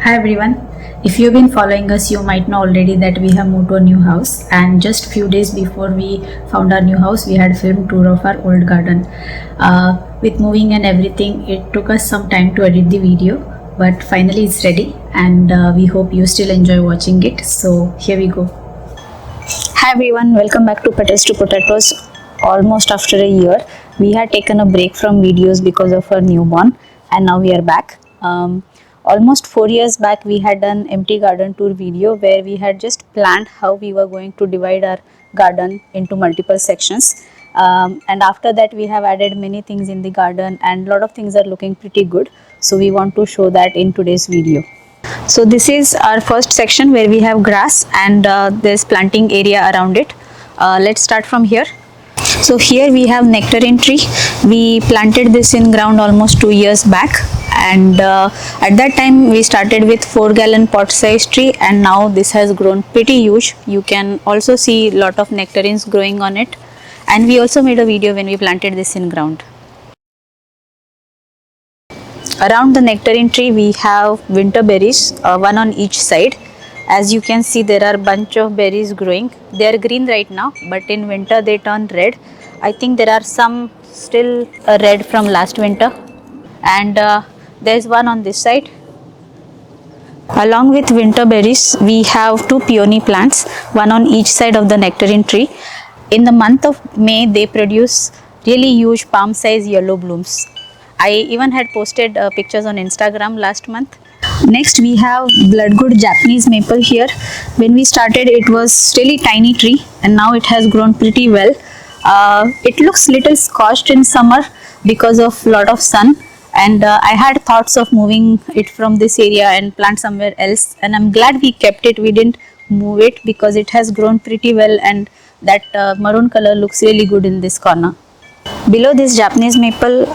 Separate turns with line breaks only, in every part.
Hi everyone. If you've been following us, you might know already that we have moved to a new house, and just few days before we found our new house, we had filmed tour of our old garden. With moving and everything, it took us some time to edit the video, but finally it's ready, and we hope you still enjoy watching it. So here we go. Hi everyone, welcome back to Petals2Potatoes. Almost after a year, we had taken a break from videos because of our newborn, and now we are back. Almost 4 years back, we had done empty garden tour video where we had just planned how we were going to divide our garden into multiple sections. And after that, we have added many things in the garden, and a lot of things are looking pretty good. So we want to show that in today's video. So this is our first section where we have grass, and there's planting area around it. Let's start from here. So here we have nectarine tree. We planted this in ground almost 2 years back, and at that time we started with 4-gallon pot size tree, and now this has grown pretty huge. You can also see a lot of nectarines growing on it, and we also made a video when we planted this in ground. Around the nectarine tree we have winter berries, one on each side. As you can see, there are a bunch of berries growing. They are green right now, but in winter they turn red. I think there are some still red from last winter, and there's one on this side. Along with winter berries, we have 2 peony plants, one on each side of the nectarine tree. In the month of May, they produce really huge palm size yellow blooms. I even had posted pictures on Instagram last month. Next we have bloodgood Japanese maple here. When we started, it was really tiny tree, and now it has grown pretty well. It looks little scorched in summer because of lot of sun, and I had thoughts of moving it from this area and plant somewhere else, and I'm glad we kept it. We didn't move it because it has grown pretty well, and that maroon color looks really good in this corner. Below this Japanese maple,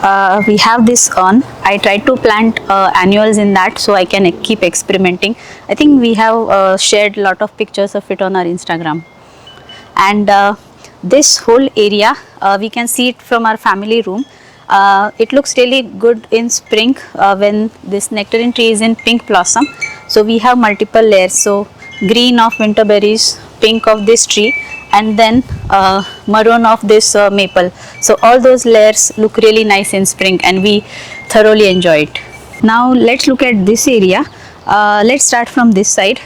we have this urn. I tried to plant annuals in that so I can keep experimenting. I think we have shared a lot of pictures of it on our Instagram. And this whole area, we can see it from our family room. It looks really good in spring when this nectarine tree is in pink blossom. So we have multiple layers. So green of winter berries, pink of this tree, and then maroon of this maple. So all those layers look really nice in spring, and we thoroughly enjoy it. Now let's look at this area. Let's start from this side.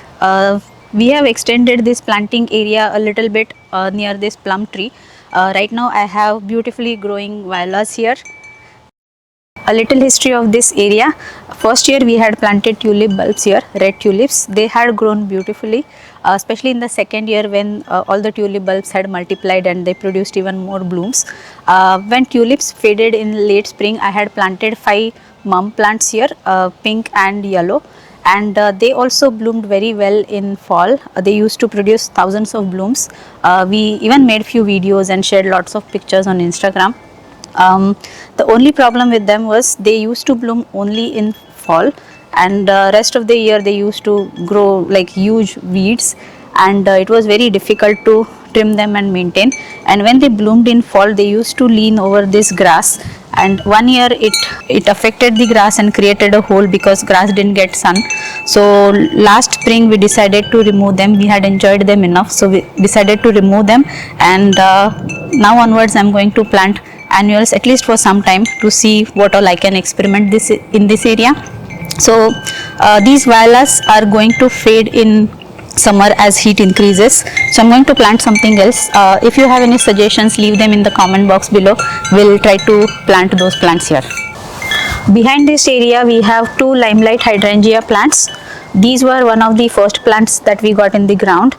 We have extended this planting area a little bit near this plum tree. Right now I have beautifully growing violas here. A little history of this area. First year we had planted tulip bulbs here, red tulips. They had grown beautifully, especially in the second year when all the tulip bulbs had multiplied and they produced even more blooms. When tulips faded in late spring, I had planted 5 mum plants here, pink and yellow, and they also bloomed very well in fall. They used to produce thousands of blooms. We even made few videos and shared lots of pictures on Instagram. The only problem with them was they used to bloom only in fall, and rest of the year they used to grow like huge weeds, and it was very difficult to trim them and maintain. And when they bloomed in fall, they used to lean over this grass, and one year it affected the grass and created a hole because grass didn't get sun. So last spring we decided to remove them. We had enjoyed them enough, so we decided to remove them, and now onwards I'm going to plant annuals at least for some time to see what all I can experiment this in this area. So these violas are going to fade in summer as heat increases, so I'm going to plant something else. If you have any suggestions, leave them in the comment box below. We'll try to plant those plants here. Behind this area we have 2 limelight hydrangea plants. These were one of the first plants that we got in the ground.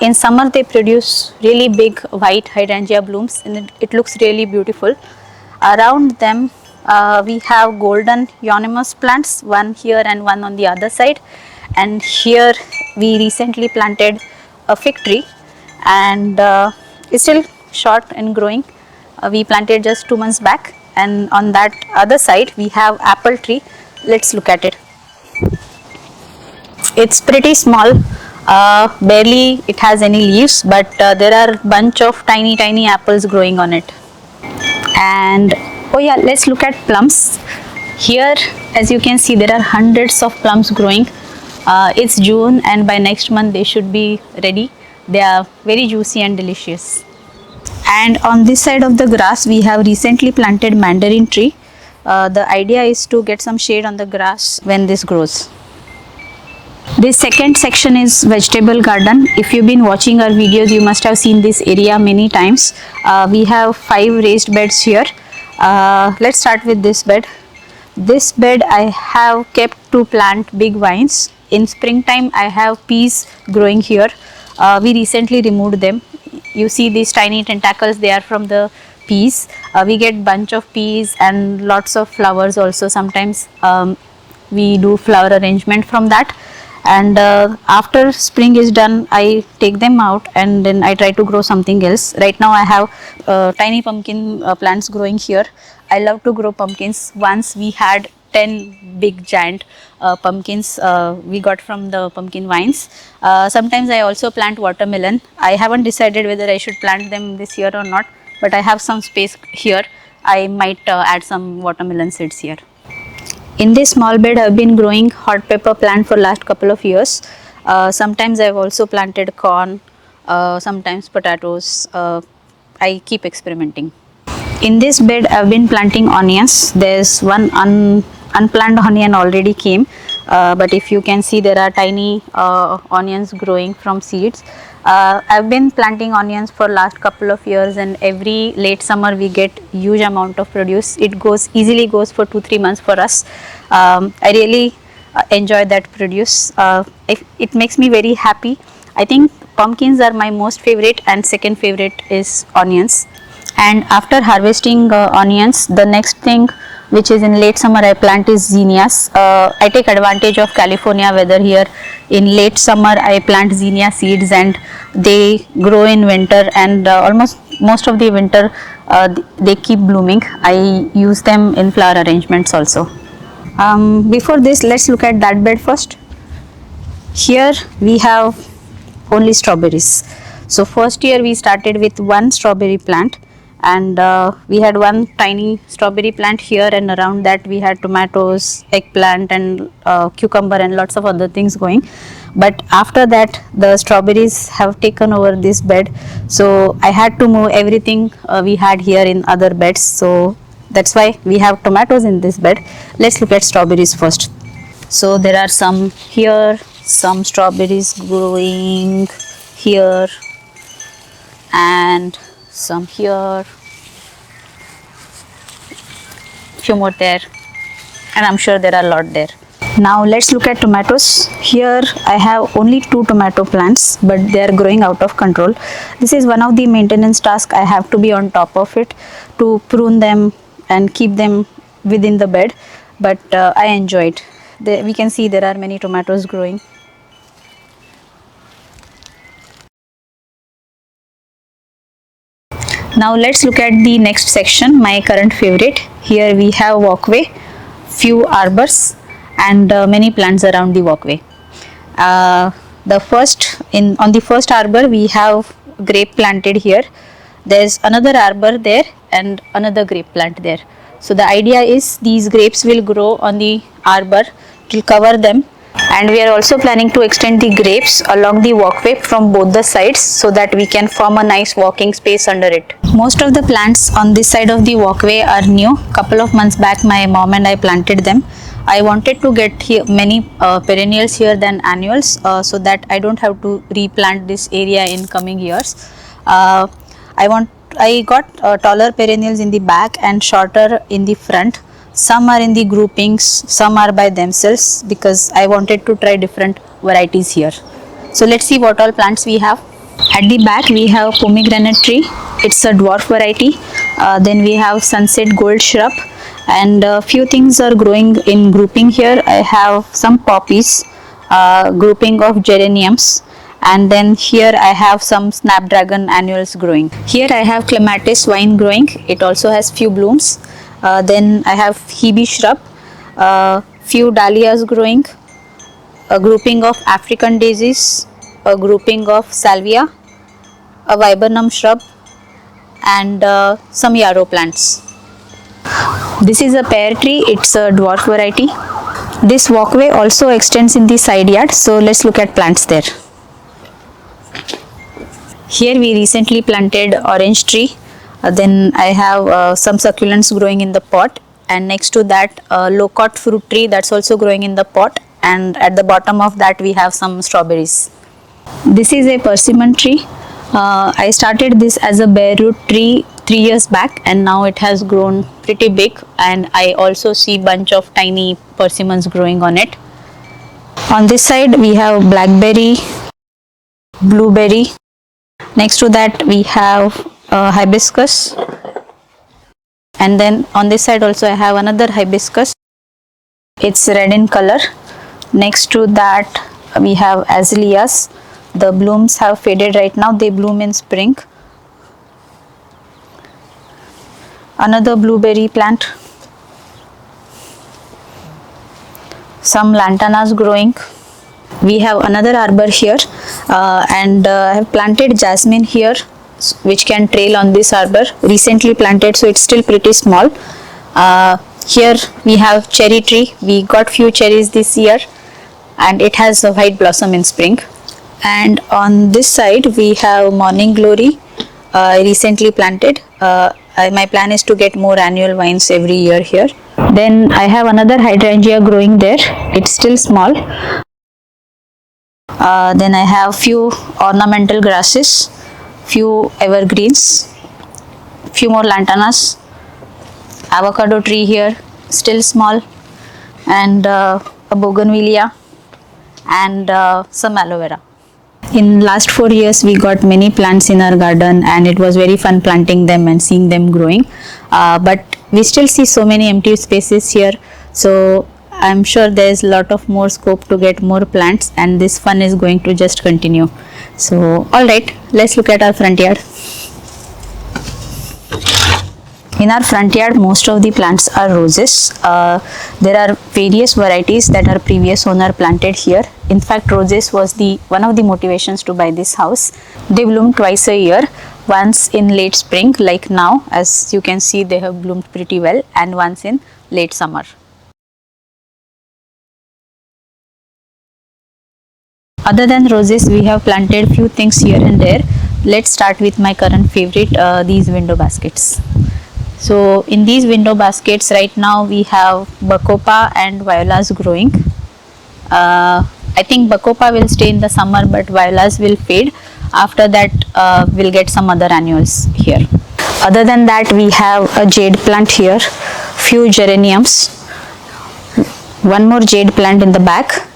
In summer they produce really big white hydrangea blooms, and it looks really beautiful. Around them we have golden euonymus plants, one here and one on the other side. And here we recently planted a fig tree, and it's still short and growing. We planted just 2 months back. And on that other side we have apple tree. Let's look at it. It's pretty small. Barely it has any leaves, but there are bunch of tiny apples growing on it. And oh yeah, let's look at plums. Here, as you can see, there are hundreds of plums growing. It's June, and by next month they should be ready. They are very juicy and delicious. And on this side of the grass, we have recently planted mandarin tree. The idea is to get some shade on the grass when this grows. This second section is vegetable garden. If you've been watching our videos, you must have seen this area many times. We have 5 raised beds here. Let's start with this bed. This bed I have kept to plant big vines. In springtime I have peas growing here. We recently removed them. You see these tiny tentacles, they are from the peas. We get bunch of peas and lots of flowers also. Sometimes we do flower arrangement from that, and after spring is done I take them out and then I try to grow something else. Right now I have tiny pumpkin plants growing here. I love to grow pumpkins. Once we had 10 big giant pumpkins we got from the pumpkin vines. Sometimes I also plant watermelon. I haven't decided whether I should plant them this year or not, but I have some space here. I might add some watermelon seeds here. In this small bed I have been growing hot pepper plant for last couple of years. Sometimes I have also planted corn, sometimes potatoes. I keep experimenting. In this bed I have been planting onions. There's one unplanned onion already came, but if you can see there are tiny onions growing from seeds. I've been planting onions for last couple of years, and every late summer we get huge amount of produce. It easily goes for 2-3 months for us. I really enjoy that produce. It makes me very happy. I think pumpkins are my most favorite, and second favorite is onions. And after harvesting onions, the next thing which is in late summer I plant is zinnias. I take advantage of California weather here. In late summer I plant zinnia seeds and they grow in winter, and almost most of the winter they keep blooming. I use them in flower arrangements also. Before this, let's look at that bed first. Here we have only strawberries. So first year we started with one strawberry plant, and we had one tiny strawberry plant here, and around that we had tomatoes, eggplant and cucumber and lots of other things going. But after that the strawberries have taken over this bed, so I had to move everything we had here in other beds. So that's why we have tomatoes in this bed. Let's look at strawberries first. So there are some here, some strawberries growing here and some here, few more there, and I'm sure there are a lot there. Now let's look at tomatoes. Here I have only 2 tomato plants, but they are growing out of control. This is one of the maintenance tasks. I have to be on top of it to prune them and keep them within the bed, but I enjoy it. We can see there are many tomatoes growing. Now let's look at the next section, my current favorite. Here we have walkway, few arbors and many plants around the walkway. On the first arbor we have grape planted here. There's another arbor there and another grape plant there. So the idea is these grapes will grow on the arbor, it will cover them, and we are also planning to extend the grapes along the walkway from both the sides so that we can form a nice walking space under it. Most of the plants on this side of the walkway are new. Couple of months back my mom and I planted them. I wanted to get here many perennials here than annuals, so that I don't have to replant this area in coming years. I got taller perennials in the back and shorter in the front. Some are in the groupings, some are by themselves, because I wanted to try different varieties here. So let's see what all plants we have. At the back we have pomegranate tree. It's a dwarf variety. Then we have sunset gold shrub, and few things are growing in grouping here. I have some poppies, grouping of geraniums, and then here I have some snapdragon annuals growing. Here I have clematis vine growing. It also has few blooms. Then I have hebe shrub, few dahlias growing, a grouping of African daisies, a grouping of salvia, a viburnum shrub, and some yarrow plants. This is a pear tree. It's a dwarf variety. This walkway also extends in the side yard, so let's look at plants there. Here we recently planted orange tree. Then I have some succulents growing in the pot, and next to that loquat fruit tree that's also growing in the pot, and at the bottom of that we have some strawberries. This is a persimmon tree. I started this as a bare root tree 3 years back, and now it has grown pretty big, and I also see bunch of tiny persimmons growing on it. On this side we have blackberry, blueberry. Next to that we have hibiscus, and then on this side also I have another hibiscus. It's red in color. Next to that we have azaleas. The blooms have faded right now, they bloom in spring. Another blueberry plant, some lantanas growing. We have another arbor here, and I have planted jasmine here, which can trail on this arbor, recently planted, so it's still pretty small. Here we have cherry tree. We got few cherries this year, and it has a white blossom in spring. And on this side we have morning glory, recently planted. My plan is to get more annual vines every year here. Then I have another hydrangea growing there. It's still small. Then I have few ornamental grasses, few evergreens, few more lantanas, avocado tree here, still small, and a bougainvillea, and some aloe vera. In last 4 years we got many plants in our garden, and it was very fun planting them and seeing them growing, but we still see so many empty spaces here, so I'm sure there is a lot of more scope to get more plants, and this fun is going to just continue. So alright, let's look at our front yard. In our front yard, most of the plants are roses. There are various varieties that our previous owner planted here. In fact, roses was one of the motivations to buy this house. They bloom twice a year, once in late spring like now, as you can see they have bloomed pretty well, and once in late summer. Other than roses, we have planted few things here and there. Let's start with my current favorite, these window baskets. So in these window baskets right now we have bacopa and violas growing. I think bacopa will stay in the summer, but violas will fade. After that we'll get some other annuals here. Other than that, we have a jade plant here, few geraniums, one more jade plant in the back,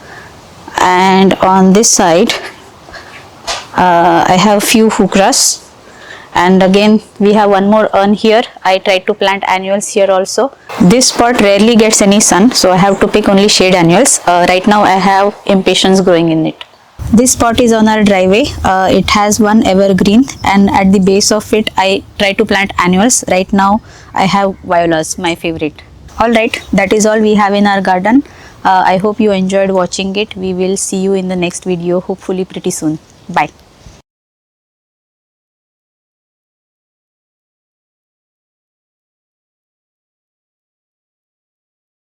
and on this side I have few hukras. And again we have one more urn here. I tried to plant annuals here also. This pot rarely gets any sun, so I have to pick only shade annuals. Right now I have impatiens growing in it. This pot is on our driveway. It has one evergreen, and at the base of it I try to plant annuals. Right now I have violas, my favorite. Alright, that is all we have in our garden. I hope you enjoyed watching it. We will see you in the next video, hopefully pretty soon. Bye.